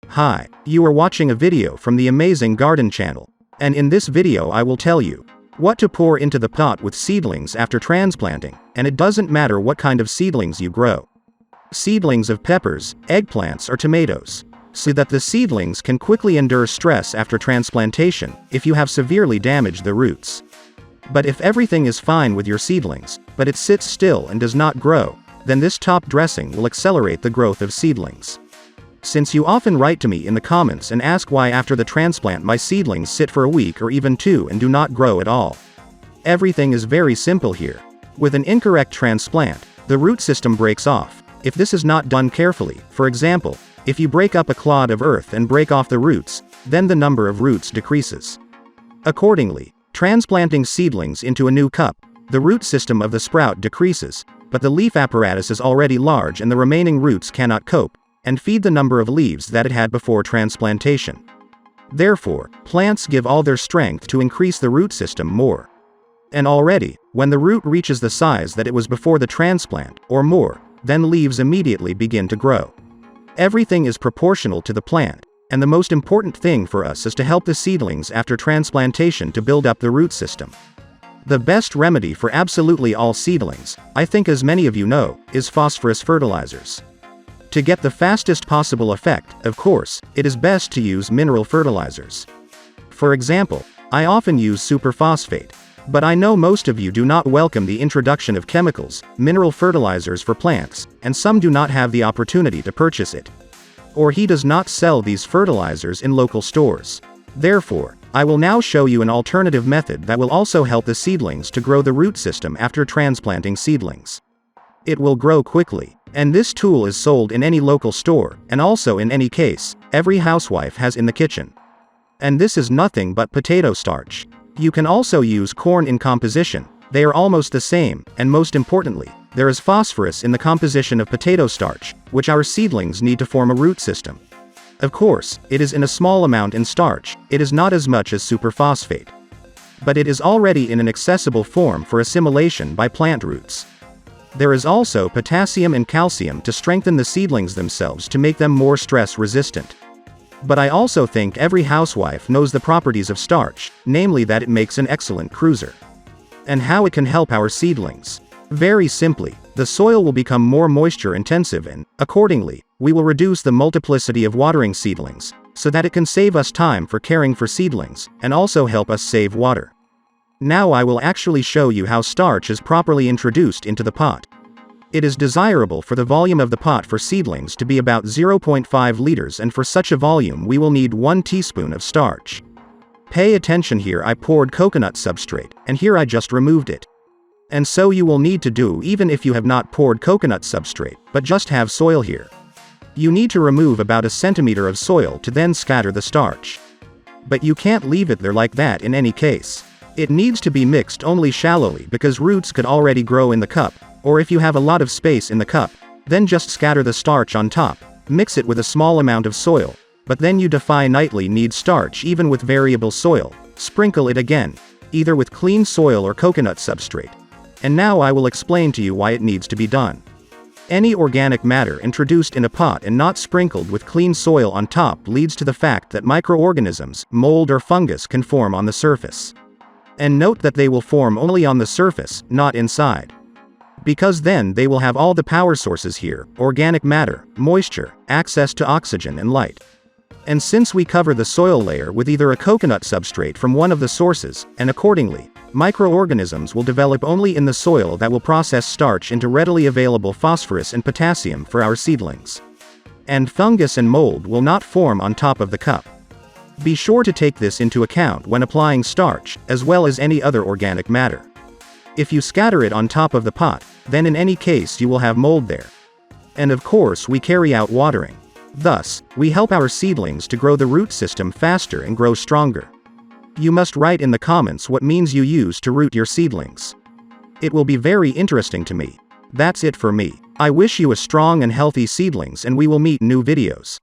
Hi, you are watching a video from the Amazing Garden channel. And in this video I will tell you what to pour into the pot with seedlings after transplanting, and it doesn't matter what kind of seedlings you grow. Seedlings of peppers, eggplants or tomatoes. So that the seedlings can quickly endure stress after transplantation, if you have severely damaged the roots. But if everything is fine with your seedlings, but it sits still and does not grow, then this top dressing will accelerate the growth of seedlings. Since you often write to me in the comments and ask why after the transplant my seedlings sit for a week or even two and do not grow at all. Everything is very simple here. With an incorrect transplant, the root system breaks off. If this is not done carefully, for example, if you break up a clod of earth and break off the roots, then the number of roots decreases. Accordingly, transplanting seedlings into a new cup, the root system of the sprout decreases, but the leaf apparatus is already large and the remaining roots cannot cope and feed the number of leaves that it had before transplantation. Therefore, plants give all their strength to increase the root system more. And already, when the root reaches the size that it was before the transplant, or more, then leaves immediately begin to grow. Everything is proportional to the plant, and the most important thing for us is to help the seedlings after transplantation to build up the root system. The best remedy for absolutely all seedlings, I think as many of you know, is phosphorus fertilizers. To get the fastest possible effect, of course, it is best to use mineral fertilizers. For example, I often use superphosphate, but I know most of you do not welcome the introduction of chemicals, mineral fertilizers for plants, and some do not have the opportunity to purchase it. Or he does not sell these fertilizers in local stores. Therefore, I will now show you an alternative method that will also help the seedlings to grow the root system after transplanting seedlings. It will grow quickly, and this tool is sold in any local store, and also in any case, every housewife has in the kitchen. And this is nothing but potato starch. You can also use corn in composition, they are almost the same, and most importantly, there is phosphorus in the composition of potato starch, which our seedlings need to form a root system. Of course, it is in a small amount in starch, it is not as much as superphosphate. But it is already in an accessible form for assimilation by plant roots. There is also potassium and calcium to strengthen the seedlings themselves to make them more stress resistant. But I also think every housewife knows the properties of starch, namely that it makes an excellent cruiser. And how it can help our seedlings. Very simply, the soil will become more moisture intensive and, accordingly, we will reduce the multiplicity of watering seedlings, so that it can save us time for caring for seedlings, and also help us save water. Now I will actually show you how starch is properly introduced into the pot. It is desirable for the volume of the pot for seedlings to be about 0.5 liters, and for such a volume we will need 1 teaspoon of starch. Pay attention here, I poured coconut substrate, and here I just removed it. And so you will need to do even if you have not poured coconut substrate, but just have soil here. You need to remove about 1 centimeter of soil to then scatter the starch. But you can't leave it there like that in any case. It needs to be mixed only shallowly because roots could already grow in the cup, or if you have a lot of space in the cup, then just scatter the starch on top, mix it with a small amount of soil, but then you definitely need starch even with variable soil, sprinkle it again, either with clean soil or coconut substrate. And now I will explain to you why it needs to be done. Any organic matter introduced in a pot and not sprinkled with clean soil on top leads to the fact that microorganisms, mold or fungus can form on the surface. And note that they will form only on the surface, not inside. Because then they will have all the power sources here, organic matter, moisture, access to oxygen and light. And since we cover the soil layer with either a coconut substrate from one of the sources, and accordingly, microorganisms will develop only in the soil that will process starch into readily available phosphorus and potassium for our seedlings. And fungus and mold will not form on top of the cup. Be sure to take this into account when applying starch, as well as any other organic matter. If you scatter it on top of the pot, then in any case you will have mold there. And of course we carry out watering. Thus, we help our seedlings to grow the root system faster and grow stronger. You must write in the comments what means you use to root your seedlings. It will be very interesting to me. That's it for me. I wish you a strong and healthy seedlings, and we will meet new videos.